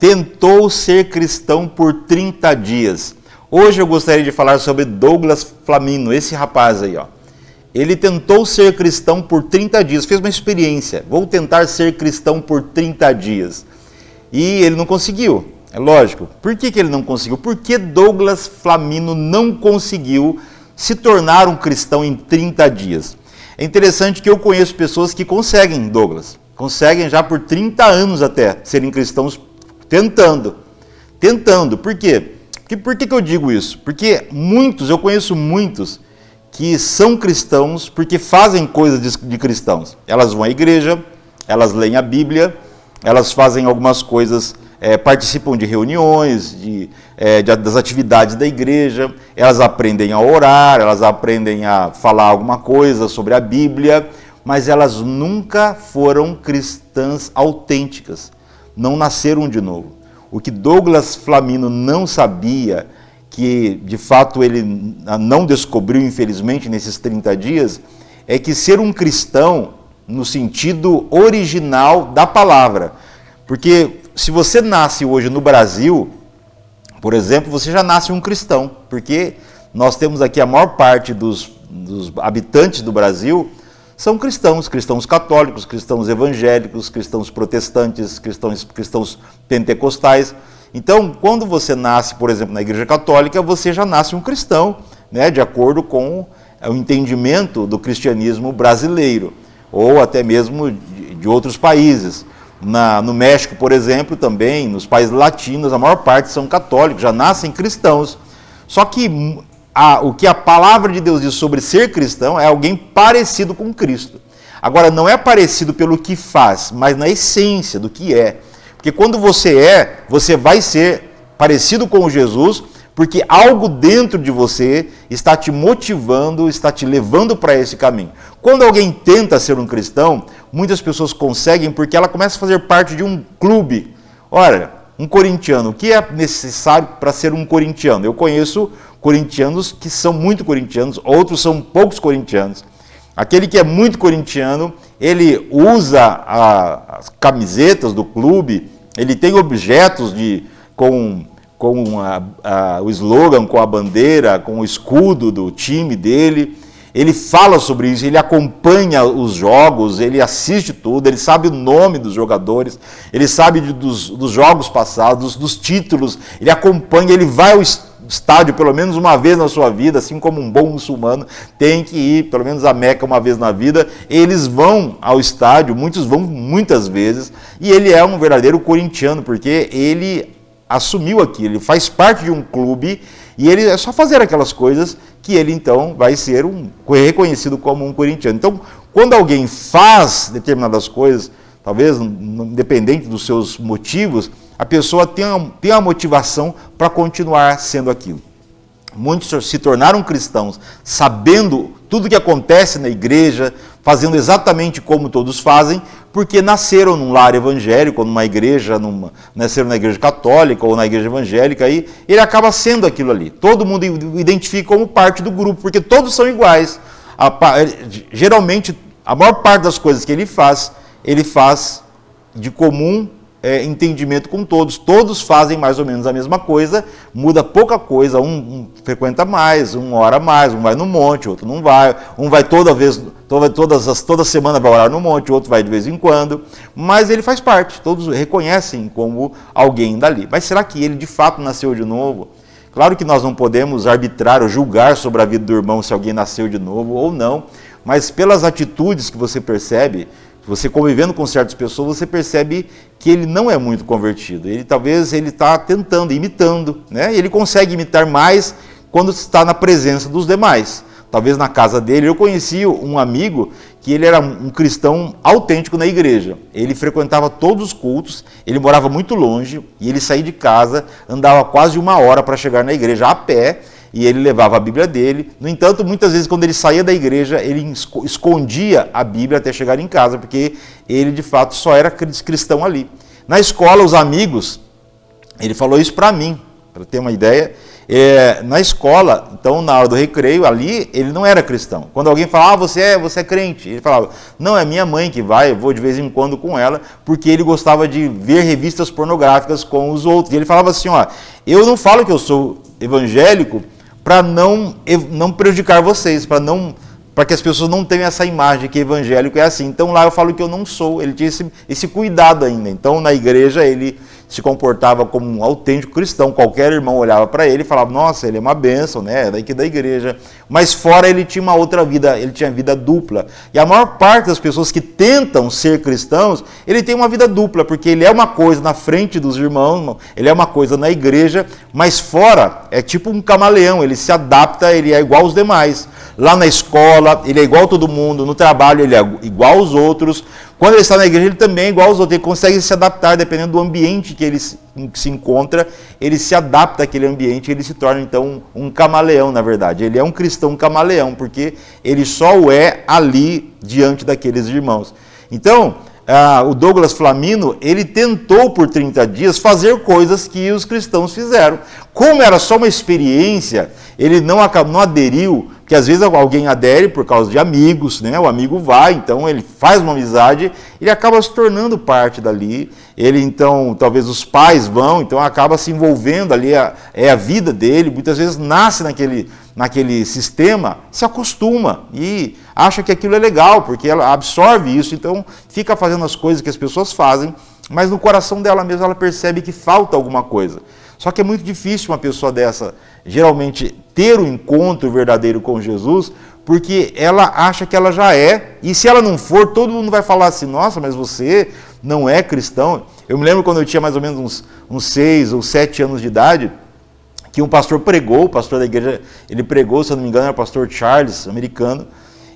tentou ser cristão por 30 dias. Hoje eu gostaria de falar sobre Douglas Flamino, esse rapaz aí, ó. Ele tentou ser cristão por 30 dias, fez uma experiência. Vou tentar ser cristão por 30 dias. E ele não conseguiu, é lógico. Por que ele não conseguiu? Porque Douglas Flamino não conseguiu se tornar um cristão em 30 dias. É interessante que eu conheço pessoas que conseguem, Douglas. Conseguem já por 30 anos até serem cristãos tentando. Por quê? Por que eu digo isso? Porque eu conheço muitos que são cristãos porque fazem coisas de cristãos. Elas vão à igreja, elas leem a Bíblia, elas fazem algumas coisas, participam de reuniões, das atividades da igreja, elas aprendem a orar, elas aprendem a falar alguma coisa sobre a Bíblia, mas elas nunca foram cristãs autênticas, não nasceram de novo. O que Douglas Flamino não sabia, que de fato ele não descobriu, infelizmente, nesses 30 dias, é que ser um cristão no sentido original da palavra. Porque se você nasce hoje no Brasil, por exemplo, você já nasce um cristão, porque nós temos aqui a maior parte dos habitantes do Brasil são cristãos católicos, cristãos evangélicos, cristãos protestantes, cristãos pentecostais. Então, quando você nasce, por exemplo, na Igreja Católica, você já nasce um cristão, né, de acordo com o entendimento do cristianismo brasileiro, ou até mesmo de outros países. No México, por exemplo, também, nos países latinos, a maior parte são católicos, já nascem cristãos. Só que o que a palavra de Deus diz sobre ser cristão é alguém parecido com Cristo. Agora, não é parecido pelo que faz, mas na essência do que é. Porque quando você vai ser parecido com Jesus, porque algo dentro de você está te motivando, está te levando para esse caminho. Quando alguém tenta ser um cristão, muitas pessoas conseguem porque ela começa a fazer parte de um clube. Olha, um corintiano, o que é necessário para ser um corintiano? Eu conheço corintianos que são muito corintianos, outros são poucos corintianos. Aquele que é muito corintiano, ele usa as camisetas do clube, ele tem objetos com o slogan, com a bandeira, com o escudo do time dele. Ele fala sobre isso, ele acompanha os jogos, ele assiste tudo, ele sabe o nome dos jogadores, ele sabe dos jogos passados, dos títulos, ele acompanha, ele vai ao estádio pelo menos uma vez na sua vida, assim como um bom muçulmano tem que ir pelo menos a Meca uma vez na vida. Eles vão ao estádio, muitos vão muitas vezes, e ele é um verdadeiro corintiano, porque ele assumiu aqui, ele faz parte de um clube, e ele é só fazer aquelas coisas que ele então vai ser reconhecido como um corintiano. Então, quando alguém faz determinadas coisas, talvez independente dos seus motivos, a pessoa tem a motivação para continuar sendo aquilo. Muitos se tornaram cristãos sabendo tudo o que acontece na igreja, fazendo exatamente como todos fazem, porque nasceram num lar evangélico, ou numa igreja, nasceram na igreja católica ou na igreja evangélica, aí ele acaba sendo aquilo ali. Todo mundo identifica como parte do grupo, porque todos são iguais. Geralmente, a maior parte das coisas que ele faz de comum entendimento com todos. Todos fazem mais ou menos a mesma coisa, muda pouca coisa, um frequenta mais, um ora mais, um vai no monte, outro não vai, um vai toda semana vai orar no monte, outro vai de vez em quando, mas ele faz parte, todos reconhecem como alguém dali. Mas será que ele de fato nasceu de novo? Claro que nós não podemos arbitrar ou julgar sobre a vida do irmão se alguém nasceu de novo ou não, mas pelas atitudes que você percebe, você convivendo com certas pessoas, você percebe que ele não é muito convertido. Talvez ele está tentando, imitando, né? Ele consegue imitar mais quando está na presença dos demais. Talvez na casa dele, eu conheci um amigo que ele era um cristão autêntico na igreja. Ele frequentava todos os cultos, ele morava muito longe, e ele saía de casa, andava quase 1 hora para chegar na igreja a pé, e ele levava a Bíblia dele. No entanto, muitas vezes quando ele saía da igreja, ele escondia a Bíblia até chegar em casa, porque ele de fato só era cristão ali. Na escola, os amigos, ele falou isso para mim, Para ter uma ideia, na escola, então na hora do recreio, ali, ele não era cristão. Quando alguém falava, você é crente, ele falava, não, é minha mãe que vai, eu vou de vez em quando com ela, porque ele gostava de ver revistas pornográficas com os outros. E ele falava assim, ó, eu não falo que eu sou evangélico para não prejudicar vocês, para que as pessoas não tenham essa imagem que evangélico é assim. Então lá eu falo que eu não sou, ele tinha esse cuidado ainda. Então na igreja ele se comportava como um autêntico cristão, qualquer irmão olhava para ele e falava, nossa, ele é uma bênção, né, é daqui da igreja. Mas fora ele tinha uma outra vida, ele tinha vida dupla. E a maior parte das pessoas que tentam ser cristãos, ele tem uma vida dupla, porque ele é uma coisa na frente dos irmãos, ele é uma coisa na igreja, mas fora é tipo um camaleão, ele se adapta, ele é igual aos demais. Lá na escola, ele é igual a todo mundo, no trabalho ele é igual aos outros, quando ele está na igreja ele também é igual aos outros, ele consegue se adaptar dependendo do ambiente que ele se encontra, ele se adapta àquele ambiente, ele se torna então um camaleão na verdade, ele é um cristão camaleão, porque ele só o é ali diante daqueles irmãos. Então, o Douglas Flamino, ele tentou por 30 dias fazer coisas que os cristãos fizeram. Como era só uma experiência, ele não aderiu, que às vezes alguém adere por causa de amigos, né? O amigo vai, então ele faz uma amizade, ele acaba se tornando parte dali, ele então, talvez os pais vão, então acaba se envolvendo ali, é a vida dele, muitas vezes nasce naquele sistema, se acostuma e acha que aquilo é legal, porque ela absorve isso, então fica fazendo as coisas que as pessoas fazem, mas no coração dela mesma ela percebe que falta alguma coisa. Só que é muito difícil uma pessoa dessa, geralmente, ter um encontro verdadeiro com Jesus, porque ela acha que ela já é, e se ela não for, todo mundo vai falar assim, nossa, mas você não é cristão. Eu me lembro quando eu tinha mais ou menos uns 6 ou 7 anos de idade, que um pastor pregou, o pastor da igreja, ele pregou, se eu não me engano, era o pastor Charles, americano,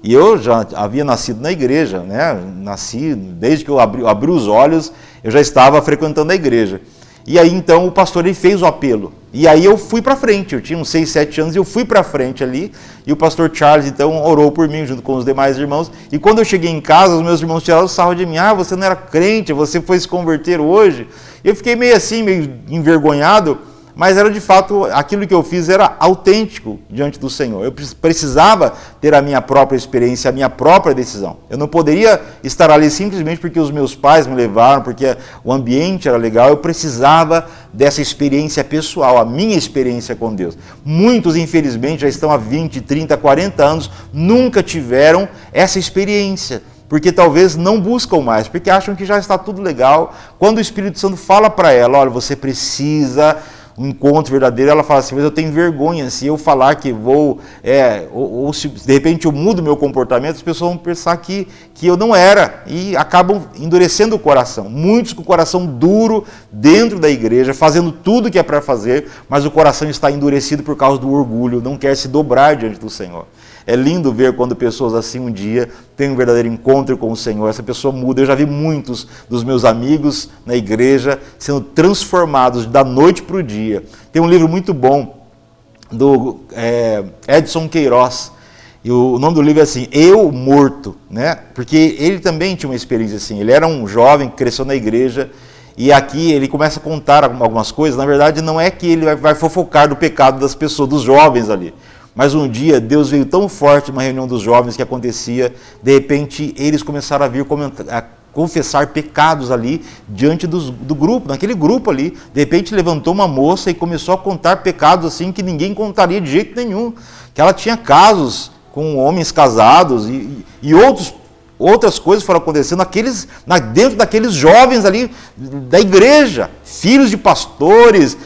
e eu já havia nascido na igreja, né? Nasci, desde que eu abri os olhos, eu já estava frequentando a igreja. E aí então o pastor ele fez o apelo, e aí eu fui para frente, eu tinha uns 6, 7 anos, e eu fui para frente ali, e o pastor Charles então orou por mim junto com os demais irmãos, e quando eu cheguei em casa, os meus irmãos tiraram sarro de mim, você não era crente, você foi se converter hoje, eu fiquei meio assim, meio envergonhado, mas era de fato, aquilo que eu fiz era autêntico diante do Senhor. Eu precisava ter a minha própria experiência, a minha própria decisão. Eu não poderia estar ali simplesmente porque os meus pais me levaram, porque o ambiente era legal. Eu precisava dessa experiência pessoal, a minha experiência com Deus. Muitos, infelizmente, já estão há 20, 30, 40 anos, nunca tiveram essa experiência. Porque talvez não buscam mais, porque acham que já está tudo legal. Quando o Espírito Santo fala para ela, olha, você precisa um encontro verdadeiro, ela fala assim, mas eu tenho vergonha, se eu falar que vou, ou se de repente eu mudo meu comportamento, as pessoas vão pensar que eu não era, e acabam endurecendo o coração. Muitos com o coração duro dentro da igreja, fazendo tudo que é para fazer, mas o coração está endurecido por causa do orgulho, não quer se dobrar diante do Senhor. É lindo ver quando pessoas assim um dia têm um verdadeiro encontro com o Senhor, essa pessoa muda. Eu já vi muitos dos meus amigos na igreja sendo transformados da noite para o dia. Tem um livro muito bom do Edson Queiroz, e o nome do livro é assim, Eu Morto, né? Porque ele também tinha uma experiência assim, ele era um jovem que cresceu na igreja, e aqui ele começa a contar algumas coisas. Na verdade não é que ele vai fofocar do pecado das pessoas, dos jovens ali, mas um dia Deus veio tão forte numa reunião dos jovens que acontecia, de repente eles começaram a vir confessar pecados ali diante do grupo, naquele grupo ali. De repente levantou uma moça e começou a contar pecados assim que ninguém contaria de jeito nenhum, que ela tinha casos com homens casados e outras coisas foram acontecendo dentro daqueles jovens ali da igreja, filhos de pastores,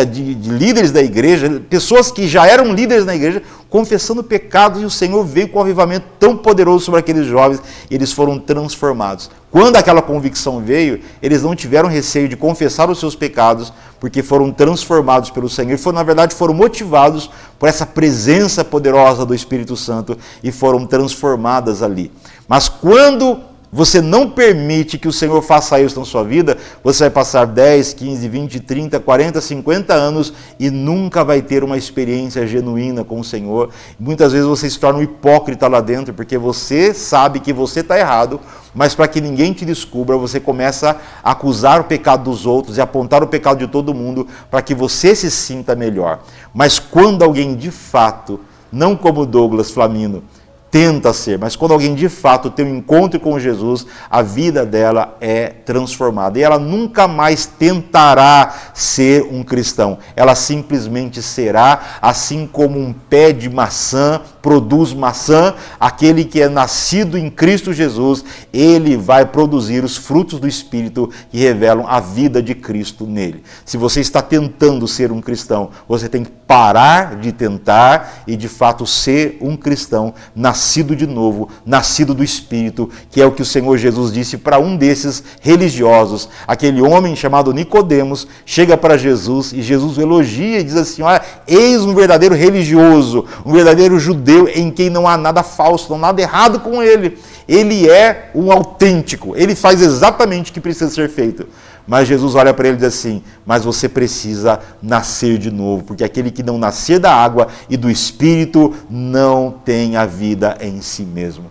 de líderes da igreja, pessoas que já eram líderes na igreja, confessando pecados, e o Senhor veio com um avivamento tão poderoso sobre aqueles jovens, e eles foram transformados. Quando aquela convicção veio, eles não tiveram receio de confessar os seus pecados, porque foram transformados pelo Senhor, na verdade foram motivados por essa presença poderosa do Espírito Santo, e foram transformadas ali. Mas quando você não permite que o Senhor faça isso na sua vida, você vai passar 10, 15, 20, 30, 40, 50 anos e nunca vai ter uma experiência genuína com o Senhor. Muitas vezes você se torna um hipócrita lá dentro, porque você sabe que você está errado, mas para que ninguém te descubra, você começa a acusar o pecado dos outros e apontar o pecado de todo mundo para que você se sinta melhor. Mas quando alguém de fato, não como Douglas Flamino, tenta ser, mas quando alguém de fato tem um encontro com Jesus, a vida dela é transformada. E ela nunca mais tentará ser um cristão. Ela simplesmente será, assim como um pé de maçã produz maçã, aquele que é nascido em Cristo Jesus, ele vai produzir os frutos do Espírito que revelam a vida de Cristo nele. Se você está tentando ser um cristão, você tem que parar de tentar e de fato ser um cristão nascido de novo, nascido do Espírito, que é o que o Senhor Jesus disse para um desses religiosos. Aquele homem chamado Nicodemos chega para Jesus e Jesus o elogia e diz assim: olha, eis um verdadeiro religioso, um verdadeiro judeu em quem não há nada falso, não há nada errado com ele. Ele é um autêntico, ele faz exatamente o que precisa ser feito. Mas Jesus olha para ele e diz assim: mas você precisa nascer de novo, porque aquele que não nascer da água e do Espírito não tem a vida em si mesmo.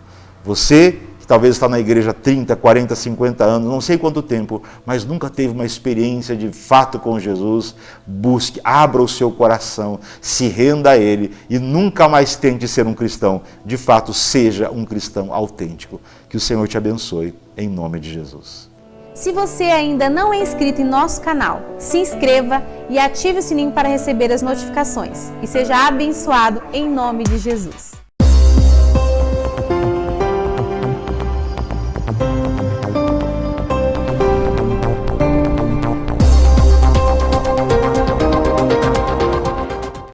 Você que talvez está na igreja há 30, 40, 50 anos, não sei quanto tempo, mas nunca teve uma experiência de fato com Jesus, busque, abra o seu coração, se renda a Ele e nunca mais tente ser um cristão. De fato, seja um cristão autêntico. Que o Senhor te abençoe, em nome de Jesus. Se você ainda não é inscrito em nosso canal, se inscreva e ative o sininho para receber as notificações. E seja abençoado em nome de Jesus.